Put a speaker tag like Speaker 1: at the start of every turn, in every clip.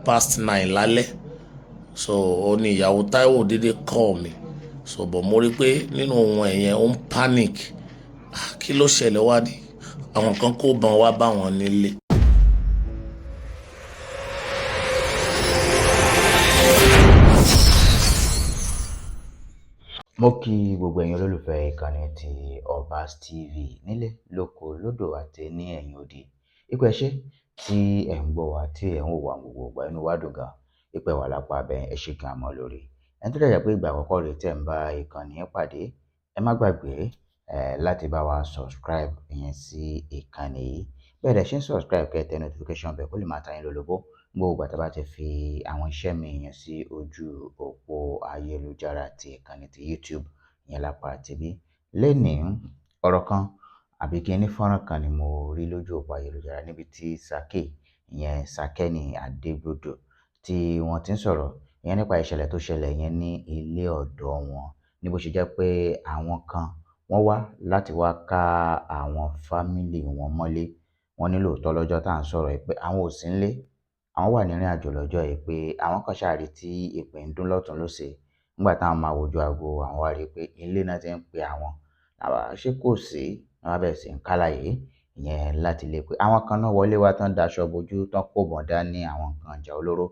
Speaker 1: 9:30 lálẹ́ so ó ní ìyàwó Táíwò dédé call mi so bọ̀ mo rí pé nínú ohun ẹ̀yẹn ó ń panic kí ló ṣẹlẹ̀ wá ní àwọn kan kó bọn wá bá wọn nílé.
Speaker 2: Mo kí gbogbo ẹ̀yin olólùfẹ́ ìkànnì ti Obas TV nílé lóko lódò àti ní ẹ̀yìn odi. Ipò ẹṣẹ́ tí ẹ̀ ń gbọ́ wá tí ẹ̀ ń wò wá gbogbo ìgbà inú wa dùn gan. Ipò ẹ̀wà lápá abẹ́ ẹ ṣe gan mọ́ lórí. Ẹni tó dẹ̀ pé ìgbà àkọ́kọ́ rẹ̀ tẹ̀ ń bá ìkànnì pàdé ẹ má gbàgbé láti bá wa subscribe ìyẹn sí ìkànnì yìí. Bẹ́ẹ̀ dẹ̀ ṣe ń subscribe kẹ́ tẹ notification bell kó lè máa ta yín lólobó gbogbo ìgbà tí a bá ti fi àwọn iṣẹ́ mi yẹn sí ojú òpó ayélujára ti ìkànnì ti YouTube ìyẹn lápá tibí. Lénìí ọ̀rọ̀ kan àbí kí ní fọ́nrán kan ni mo rí lójú òpó ayélujára níbi tí Sakeni Adegbodo tí wọ́n ti ń sọ̀rọ̀ ìyẹn nípa ìṣẹ̀lẹ̀ tó ṣẹlẹ̀ yẹn ní ilé ọ̀dọ̀ wọn ní bó ṣe jẹ́ pé àwọn kan wọ́n wá láti wá ká àwọn fámílì wọn mọ́lé. Wọ́n ní lóòótọ́ lọ́jọ́ tá à ń sọ̀rọ̀ yìí pé àwọn ò sí nílé, àwọn wà ní ìrìn àjò lọ́jọ́ yìí pé àwọn kan ṣáà rí tí ìpè ń dún lọ́tùn lósì. Nígbà táwọn máa wojú aago àwọn wá rí pé ilé náà ti ń pe àwọn. Àwa ṣé kò sí, wọ́n bá bẹ̀rẹ̀ sí ń kálàyé ìyẹn láti lé pé àwọn kan náà wọlé wá tán daṣọ bojú tán kó bọn dání àwọn nǹkan ìjà olóró.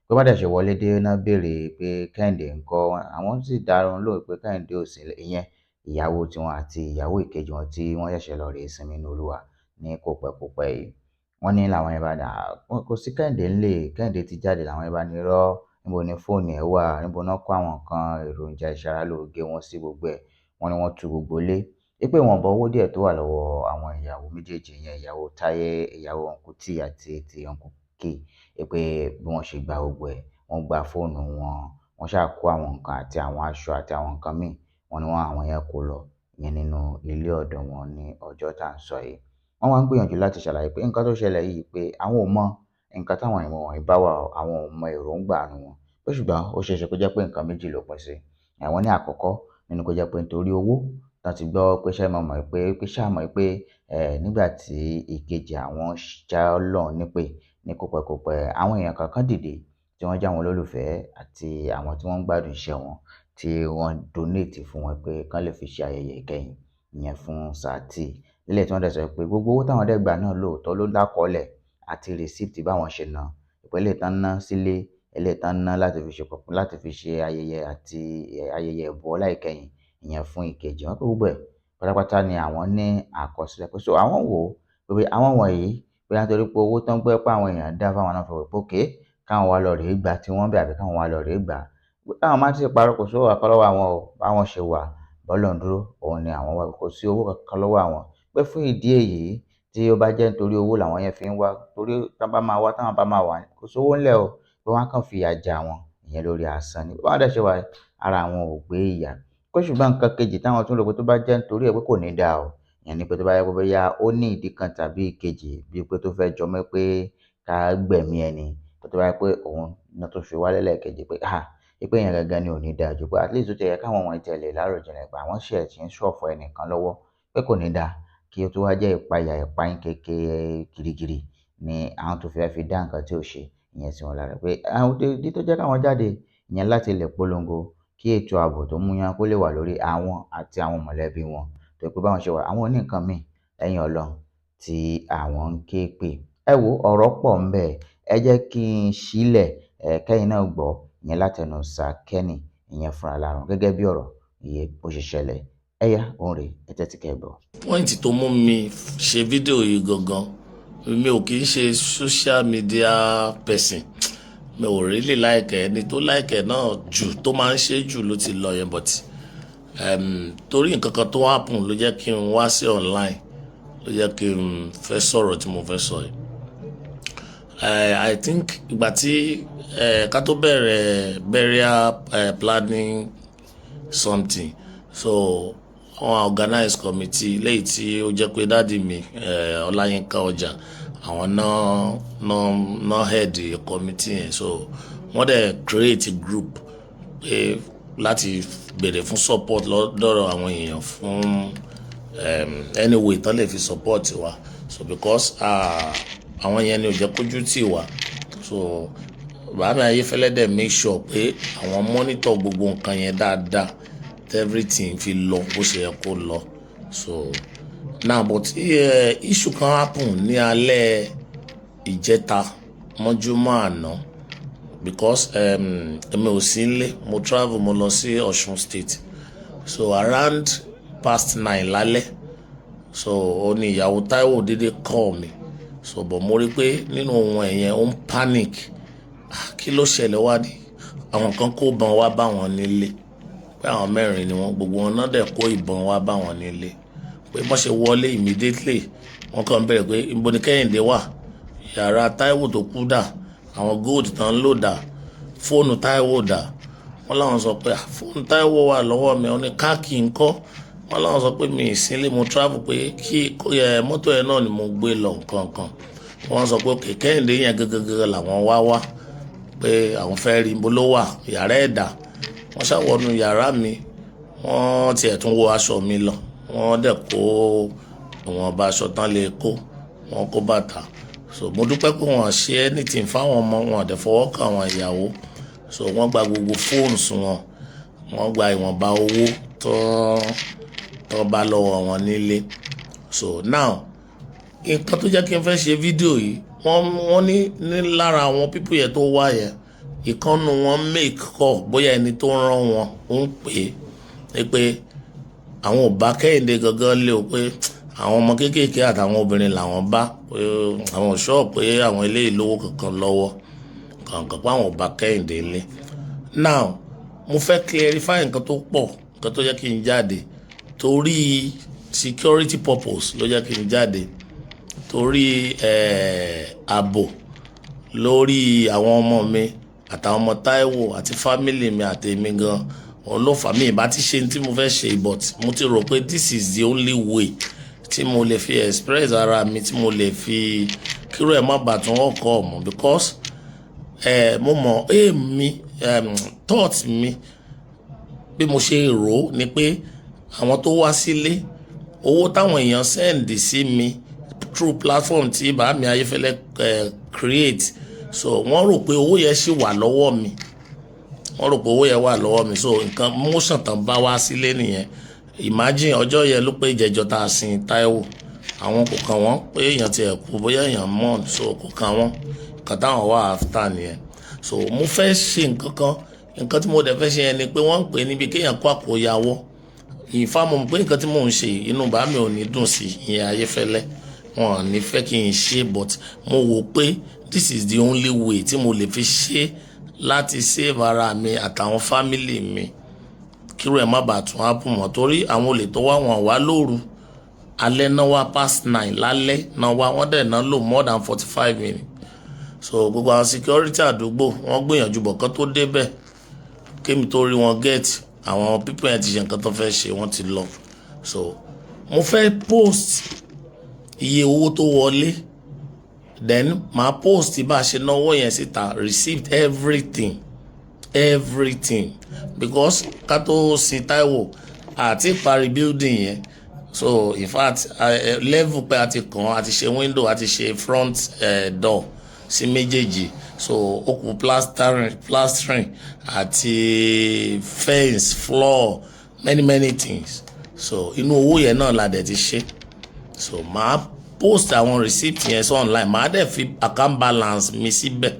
Speaker 2: Bí wọ́n bá dẹ̀ ṣe wọlé dé náà béèrè pé Kẹ́hìndé ńkọ́, àwọn sì dá wọn lóhùn pé Kẹ́hìndé ò sí ìyẹn ìyàwó tiwọn àti ìyàwó ìkejì wọn tí wọ́n ṣẹ̀ṣẹ̀ lọ rèé sinmi nínú Olúwa ní kòpẹ́kòpẹ́ yìí. Wọ́n ní làwọn yẹn bá ní kò sí Kẹ́hìndé ńlé, Kẹ́hìndé ti jáde làwọn yẹn bá ní irọ́ níbo ni fóònù ẹ̀ wà, níbo náà kó àwọn nǹkan èròjà ìṣaralóge wọn sí gbogbo ẹ̀. Wọ́n ní wọ́n tú gbogbo ilé. Pé ìwọ̀nba owó díẹ̀ tó wà lọ́wọ́ àwọn ìyàwó méjèèjì yẹn ìyàwó Táyé, ìyàwó Uncle T àti ti Uncle K pé bí wọ́n ṣe gba gbogbo ẹ̀, wọ́n gba fóònù wọn, wọ́n ṣáà kó àwọn nǹkan àti àwọn aṣọ àti àwọn nǹkan míì. Wọ́n ní àwọn yẹn kó lọ ìyẹn nínú ilé ọ̀dọ̀ wọn ní ọjọ́ tá à ń sọ yìí. Wọ́n wá ń gbìyànjú láti ṣàlàyé pé nǹkan tó ṣẹlẹ̀ yìí pé àwọn ò mọ nǹkan táwọn ìwọ̀n wọ̀nyí bá wà, àwọn ò mọ èròǹgbà àánú wọn. Pé ṣùgbọ́n ó ṣeé ṣe kó jẹ́ pé nǹkan méjì ló pín sí. Àwọn ní àkọ́kọ́ nínú kó jẹ́ pé nítorí owó tán ti gbọ́ pé ṣé mọ̀ pé nígbà tí ìkejì àwọn já lọ́hùn nípè ní kòpẹ́kòpẹ́ àwọn èèyàn kankan dìde tí wọ́n jẹ́ àwọn olólùfẹ́ àti àwọn tí wọ́n ń gbádùn iṣẹ́ wọn tí wọ́n donate fún wọn pé kán lè fi ṣe ayẹyẹ ìkẹyìn ìyẹn fún Sàtì. Lélẹ̀ tí wọ́n dẹ̀ sọ pé gbogbo owó táwọn dẹ̀ gbà náà lóòótọ́ ló lákọọ́lẹ̀ àti receipt báwọn ṣe ná. Eléyìí tán ná sílé, eléyìí tán ná láti fi ṣe ayẹyẹ àti ayẹyẹ ìbúọlá ìkẹyìn ìyẹn fún ìkejì wọn pé gbogbo ẹ̀ pátápátá ni àwọn ní àkọsílẹ̀ pé so àwọn wò ó pé àwọn wọ̀nyí bóyá nítorí pé owó tán gbọ́ pé àwọn èèyàn dá fáwọn náà fi wò pé okay káwọn wá lọ rèé gbà tí wọ́n bẹ̀ àbí káwọn wá lọ rèé gbà. Táwọn má ti parọ́ kò sówó kankan lọ́wọ́ àwọn o, báwọn ṣe wà bọ́lọ́run dúró òun ni àwọn wà kò sí owó kankan lọ́wọ́ àwọn. Pé fún ìdí èyí tí ó bá jẹ́ nítorí owó làwọn yẹn fi ń wá torí táwọn bá máa wá kò sówó ńlẹ̀ o pé wọ́n á kàn fìyà jẹ àwọn ìyẹn lórí asán ni. Báwọn dẹ̀ ṣe wà ara àwọn ò gbé ìyà. Pé ṣùgbọ́n nǹkan kejì táwọn tún rò pé tó bá jẹ́ nítorí ẹ̀ pé kò ní dáa o. Ìyẹn ni pé tó bá jẹ́ pé bóyá ó ní ìdí kan tàbí ìkejì bíi pé tó fẹ́ jọ mọ́ pé ká gbẹ̀mí ẹni. Tó bá jẹ́ pé òun náà tó fi wá lẹ́lẹ̀kejì pé pé ìyẹn gangan ni ò ní dáa jù pé at least ó ti yẹ káwọn wọ̀nyí tẹ̀lé láròjinlẹ̀ pé àwọn ṣẹ̀ tí ń ṣọ̀fọ̀ ẹnìkan lọ́wọ́ pé kò ní dáa kí ó tó wá jẹ́ ìpayín kékeré girigiri ni àwọn tó fẹ́ fi dá nǹkan tí ò ṣe ìyẹn sí wọn lára pé àwọn ìdí tó jẹ́ káwọn jáde ìyẹn láti lè polongo kí ètò ààbò tó múyàn kó lè wà lórí àwọn àti àwọn mọ̀lẹ́bí wọn tó pé báwọn ṣe wà àwọn ò ní nǹkan míì lẹ́yìn Ọlọ́run tí àwọn ń ké pè. Ẹ wo ọ̀rọ̀ pọ̀ ńbẹ̀ ẹ jẹ́ kí n sílẹ̀ kẹ́yìn náà gbọ́ ìyẹn látẹnu Sakeni ìyẹn fúnra lára gẹ́gẹ́ bí ọ̀rọ̀ iye bó ṣe ṣẹlẹ̀ ẹ̀yà òun rèé ẹ tẹ́tí kẹ́ gbọ́.
Speaker 1: Pọ́ìntì tó mú mi ṣe fídíò yìí gangan mi ò kì í ṣe social media person mi ò really like ẹni tó like náà jù tó máa ń ṣe jù ló ti lọ yẹn but torí nǹkan kan tó happen ló jẹ́ kí n wá sí online ló jẹ́ kí n fẹ́ sọ̀rọ̀ tí mo fẹ́ sọ yìí. I think ìgbà tí ká tó bẹ̀rẹ̀ burial planning something so wọ́n organize committee léyìí tí ó jẹ́ pé dáàdì mi Ọláyínká Ọjà àwọn náà head committee yẹn so wọ́n dẹ̀ create a group pé láti béèrè fún support lọ́dọ̀ àwọn èèyàn fún any way tán lè fi support wa so because àwọn yẹn ni ò jẹ́ kójú tì wá so Bàámi Ayéfẹ́lẹ́ dẹ̀ make sure pé àwọn monitor gbogbo nǹkan yẹn dáadáa everything fi lọ bó ṣe yẹ kó lọ. So now but issue kan happen ní alẹ́ ìjẹta mọ́júmọ́ àná because èmi ò sí nílé, mo travel mo lọ sí Ọ̀ṣun state, so around past 9 lálẹ́, so ó ní ìyàwó Táíwò dédé call mi, so but mo rí pé nínú ohun ẹ̀yẹn ó ń panic. Kí ló ṣẹlẹ̀ wá ní àwọn kan kó ìbọn wá bá wọn nílé, pé àwọn 4 ni wọ́n, gbogbo wọn náà dẹ̀ kó ìbọn wá bá wọn nílé, pé wọ́n ṣe wọlé immediately wọ́n kàn bẹ̀rẹ̀ pé ibo ni Kẹ́hìndé wà, yàrá Táíwò tó kú dà, àwọn gold tán lò dà, fóònù Táíwò dà. Wọ́n láwọn sọ pé fóònù Táíwò wà lọ́wọ́ mi, wọ́n ní káàkì ńkọ́. Wọ́n láwọn sọ pé mi ì sílé, mo travel pé kí mọ́tò yẹn náà ni mo gbé lọ nǹkan. Wọ́n sọ pé òkè Kẹ́hìndé yẹn gẹ́gẹ́gẹ́ làwọn wá pé àwọn fẹ́ rí ibo ló wà, yàrá ẹ̀dà. Wọ́n ṣàwọnú yàrá mi, wọ́n tiẹ̀ tún wọ aṣọ mi lọ, wọ́n dẹ̀ kó ìwọ̀nba aṣọ tán lè kó, wọ́n kó bàtà. So mo dúpẹ́ pé wọ́n ṣe anything fáwọn ọmọ wọn, dẹ̀ fọwọ́ kàn àwọn ìyàwó. So wọ́n gba gbogbo phones wọn, wọ́n gba ìwọ̀nba owó tó bá lọ́wọ́ wọn nílé. So now nǹkan tó jẹ́ kí n fẹ́ ṣe fídíò yìí, wọ́n ní lára àwọn pípù yẹn tó wá yẹn, ìkànnù wọn make call bóyá ẹni tó rán wọn ń pè é pé àwọn ò bá Kẹ́hìndé gangan lé o, pé àwọn ọmọ kéékèèké àtàwọn obìnrin làwọn bá, pé àwọn ṣọ́ọ̀ pé àwọn eléyìí lówó kankan lọ́wọ́ kankan, pé àwọn ò bá Kẹ́hìndé lé. Now mo fẹ́ clarify nǹkan tó pọ̀, nǹkan tó jẹ́ kí n jáde torí security purpose ló jẹ́ kí n jáde, torí ààbò lórí àwọn ọmọ mi àtàwọn ọmọ Táíwò àti family mi àtèmi gan. Òun ló fà mí ìbá ti ṣe tí mo fẹ́ ṣe, but mo ti rò pé this is the only way tí mo lè fi express ara mi, tí mo lè fi kíró ẹ̀ má bàtún ọkọ̀ ọmọ, because mo mọ̀ èmi thought mi bí mo ṣe rò ni pé àwọn tó wá sílé, owó táwọn èèyàn send sí mi through platform tí Bàámi Ayéfẹ́lẹ́ create, so wọ́n rò pé owó yẹn ṣì wà lọ́wọ́ mi, so nǹkan motion tán bá wá sílé nìyẹn. Imagine ọjọ́ yẹn ló pé ìjẹjọ́ tá a sin Táíwò, àwọn kò kàn wọ́n pé èèyàn ti ẹ̀kú bóyá èèyàn mọ̀, so kò kàn wọ́n, nǹkan táwọn wà after nìyẹn. So mo fẹ́ ṣe nǹkan tí mo dẹ̀ fẹ́ ṣe yẹn ni pé wọ́n ń pè níbi kéèyàn kó àkóyawọ́. Ìfàmù pé nǹkan tí mò ń ṣe inú Bàámi ò ní dùn sí, ìyẹn Ayéfẹ́lẹ́ wọn ò ní fẹ́ kí n ṣe, but mo wò pé this is the only way tí mo lè fi ṣe láti save ara mi àtàwọn family mi, kíró ẹ̀ má bàa tún happen mọ́. Torí àwọn olè tó wá lóru, alẹ́ náà wá past 9 lálẹ́ náà wá, wọ́n dẹ̀ náà lò more than 45 minutes. So gbogbo àwọn security àdúgbò wọ́n gbìyànjú bọ̀ kán tó débẹ̀, kémi tó rí wọn get, àwọn people yẹn ti ṣe nǹkan tó fẹ́ ṣe, wọ́n ti lọ. So mo fẹ́ post iye owó tó wọlé, then màá post bá a ṣe náwó yẹn síta, received everything because ká tó sin Táíwò àti parí building yẹn. So in fact level pé a ti kàn, a ti ṣe window, a ti ṣe front door sí méjèèjì, so ó kù plastering àti fence, floor, many things. So inú owó yẹn náà la dẹ̀ ti ṣe. So màá post àwọn receipt yẹn sí online, màá dẹ̀ fi account balance mi síbẹ̀.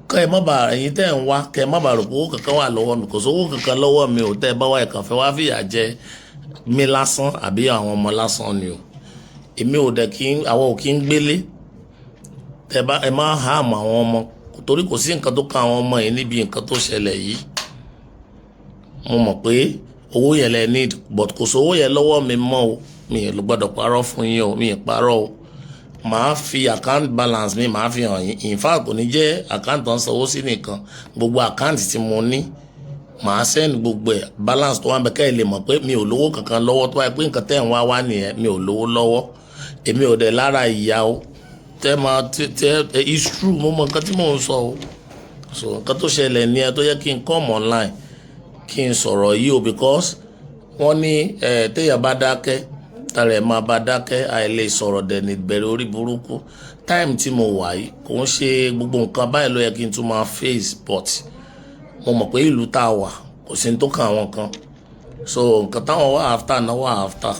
Speaker 1: Kẹ́ ẹ má bàa, ẹ̀yin tẹ́ ń wá, kẹ́ ẹ má bàa rò pé owó kankan wà lọ́wọ́ mi, kò sí owó kankan lọ́wọ́ mi ò, tẹ́ ẹ bá wá ẹ̀kan fẹ́ wá fìyà jẹ mi lásán àbí àwọn ọmọ lásán ni o. Èmi ò dẹ̀ àwọn ò kí ń gbélé, ẹ má harm àwọn ọmọ, torí kò sí nǹkan tó kan àwọn ọmọ yìí níbi nǹkan tó ṣẹlẹ̀ yìí. Mo mọ̀ pé owó yẹn lẹ need, but kò sí owó yẹn lọ́wọ́ mi mọ́ o, mi ò gbọ́dọ̀ parọ́ fún yín o, mi ò parọ́ o. Màá fi account balance mi, màá fi hàn yín. In fact kò ní jẹ́ account tó ń sanwó sí nìkan, gbogbo account tí mo ní màá send gbogbo ẹ̀ balance tó wà bẹ́ẹ̀, kẹ́ ẹ lè mọ̀ pé mi ò lówó kankan lọ́wọ́, tó wáyé pé nǹkan tẹ́ ń wá nìyẹn, mi ò lówó lọ́wọ́. Èmi ò dẹ̀ lára ìyá o, it's true, mo mọ nǹkan tí mò ń sọ o. So nǹkan tó ṣẹlẹ̀ ní ẹ tó yẹ kí n come online kí n sọ̀rọ̀ yìí o, because wọ́n ní téèyàn bá dákẹ́ tara ẹ̀ máa bá dákẹ́, àìlè sọ̀rọ̀ dẹ̀ ní ìbẹ̀rẹ̀ orí burúkú. time tí mo wà yìí kò ń ṣe gbogbo nǹkan báyìí ló yẹ kí n tún máa face, but mo mọ̀ pé ìlú tá a wà kò sí ní tó kan àwọn kan, so nǹkan táwọn wà after náà wà after.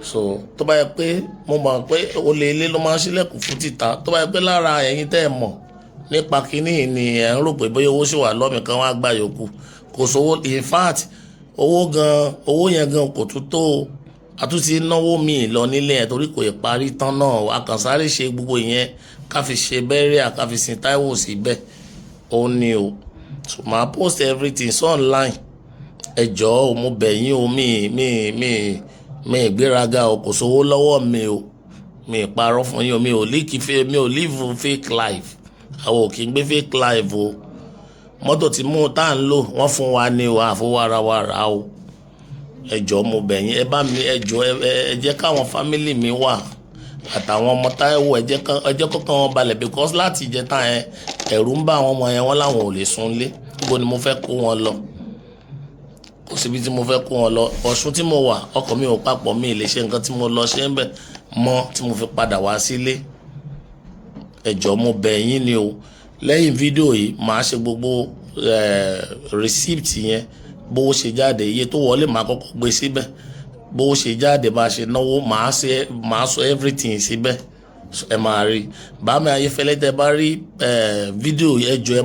Speaker 1: So tó bá yẹ pé mo mọ̀ pé olè ilé ló máa ń ṣílẹ̀kùn fún títà, tó bá yẹ pé lára ẹ̀yin tẹ́ ẹ mọ̀ nípa kínní ni ẹ̀ ń rò pé bóyá owó ṣì wà lọ́mì kan wá gbà yòókù, kò sówó. In fact owó yẹn gan kò tún tó o, a tún ti náwó míì lọ nílé ẹ̀ torí kò ì parí tán náà. A kàn sáré ṣe gbogbo ìyẹn ká fi ṣe bẹ́rẹ̀ ká fi sin Táíwò síbẹ̀, ó ní o. So màá post everything so online. Ẹ jọ̀ọ́ mo bẹ̀ yín o, mi ìgbéraga o, kò sówó lọ́wọ́ mi o, mi ìparọ́ fún yín o, mi ò live fake life, àwọn ò kí ń gbé fake life o. Mọ́tò tí mú tá à ń lò wọ́n fún wa ní o, àfọwọ́ ara wa rà o. Ẹ jọ̀ọ́ mo bẹ̀ yín, ẹ bá mi, ẹ jọ̀ọ́ ẹ jẹ́ káwọn family mi wà àtàwọn ọmọ Táíwò, ẹ jẹ́ kọ́kàn wọn balẹ̀, because láti ìjẹta yẹn ẹ̀rù ń bá àwọn ọmọ yẹn, wọ́n láwọn ò lè súnlé. Níbo ni mo fẹ́ kó wọn lọ? Kò síbi tí mo fẹ́ kó wọn lọ. Ọ̀ṣun tí mo wà ọkàn mi ò papọ̀, mi lè ṣe nǹkan tí mo lọ ṣe ń bẹ̀ mọ́ tí mo fi padà wá sílé. Ẹ jọ̀ọ́ mo bẹ̀ yín ni o. Lẹ́yìn fídíò yìí màá ṣe gbogbo receipt yẹn, bó ṣe jáde, iye tó wọlé màá kọ́kọ́ gbé síbẹ̀, bó ṣe jáde bá ṣe náwó màá sọ everything síbẹ̀, ẹ máa rí. Bàámi Ayéfẹ́lẹ́ tẹ́ bá rí fídíò ẹ jọ̀ọ́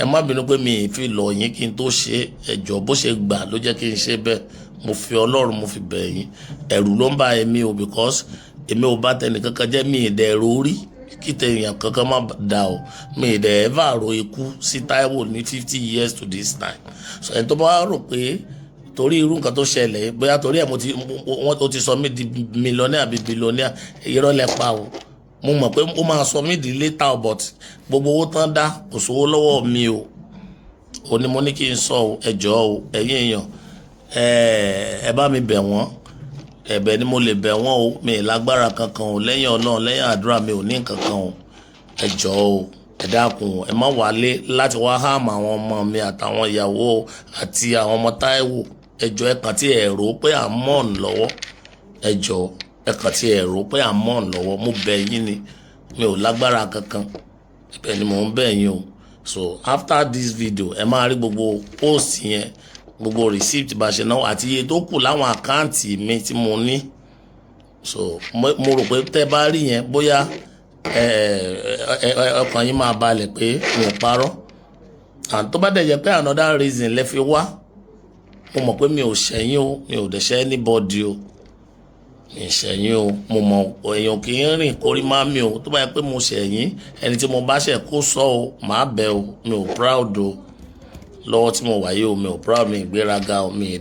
Speaker 1: ẹ má bínú pé mi ì fi lọ yín kí n tó ṣe. Ẹ jọ̀ọ́ bó ṣe gbà ló jẹ́ kí n ṣe bẹ́ẹ̀. Mo fi Ọlọ́run mo fi bẹ̀ yín, ẹ̀rù ló ń bá èmi o, because èmi ò bá tẹnì kankan jẹ́, mi ì dẹ̀ rórí kí tẹ̀yàn kankan má dà o, mi ì dẹ̀ ever ro ikú sí Táíwò ní 50 years to this time. So ẹni tó bá rò pé torí irú nǹkan tó ṣẹlẹ̀ bóyá torí ẹ̀ ó ti sọ mí di millionaire àbí billionaire, irọ́ lẹ pa o. Mo mọ̀ pé ó máa sọ mí di later, but gbogbo owó tán dá kò sówó lọ́wọ́ mi o. Ó ní mo ní kí n sọ o. Ẹ jọ̀ọ́ o ẹ̀yin èèyàn, ẹ bá mi bẹ̀ wọ́n, ẹ̀bẹ̀ ni mo lè bẹ̀ wọ́n o. Mi ì lágbára kankan o, lẹ́yìn Ọlọ́run lẹ́yìn àdúrà mi ò ní kankan o. Ẹ jọ̀ọ́ o, ẹ dákun ẹ má wálé láti wá háàmù àwọn ọmọ mi àtàwọn ìyàwó àti àwọn ọmọ Táíwò. Ẹ jọ̀ọ́ ẹ kàn tí ẹ rò pé à ń mọ̀ ọ́n lọ́wọ́. Ẹ jọ̀ọ́ ẹ kàn tí ẹ rò pé à ń mọ̀ ọ́n lọ́wọ́. Mo bẹ̀ yín ni, mi ò lágbára kankan, ẹ̀bẹ̀ ni mò ń bẹ̀ yín o. So after this video ẹ máa rí gbogbo post yẹn, gbogbo receipt bá ṣe náà àti iye tó kù láwọn àkáǹtì mi tí mo ní. So mo rò pé tẹ́ bá rí yẹn bóyá ọkàn yín máa balẹ̀ pé mi ò parọ́. And tó bá dẹ̀ jẹ́ pé another reason lẹ fi wá, mo mọ̀ pé mi ò ṣẹ̀yìn o, mi ò dẹ̀ ṣẹ̀ anybody o, mi ò ṣẹ̀yìn o. Mo mọ̀ èèyàn kì í rìn kórí má mi o. Tó bá yẹ pé mo ṣẹ̀yìn, ẹni tí mo bá ṣẹ̀ kó sọ o, màá bẹ̀ o. Mi ò proud o lọ́wọ́ tí mo wà yìí o, mi ò proud, mi ìgbéraga o, mi ì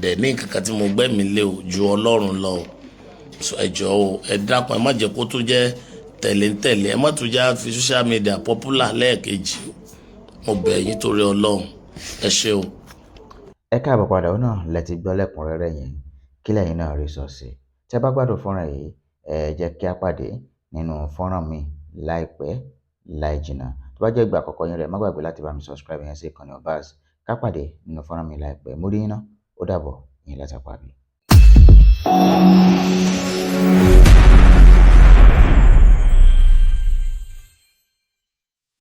Speaker 1: dẹ̀ ní kankan tí mo gbẹ́mi lé o ju Ọlọ́run lọ o. So ẹ jọ̀ọ́ o, ẹ dákun ẹ má jẹ́ kó tún jẹ́ tẹ̀lé, ẹ má tún jẹ́ fi social media popular lẹ́ẹ̀kejì o. Mo bẹ̀ yín torí Ọlọ́run, ẹ ṣé o.
Speaker 2: Ẹ káàbọ̀ padà, ó náà lẹ ti gbọ́ lẹ́kùnrẹ́rẹ́ yẹn, kí lẹ́yìn náà rí sọ sí. Tẹ́ bá gbádùn fọ́nrán yìí, ẹ jẹ́ kí á pàdé nínú fọ́nrán mi láìpẹ́ láì jìnnà. Tó bá jẹ́ ìgbà àkọ́kọ́ yín rẹ̀, má gbàgbé láti bá mi subscribe yẹn sí ìkànnì Obaz. Ká pàdé nínú fọ́nrán mi láìpẹ́. Mo rí yín ná, ó dàbọ̀, yín látàpá bí.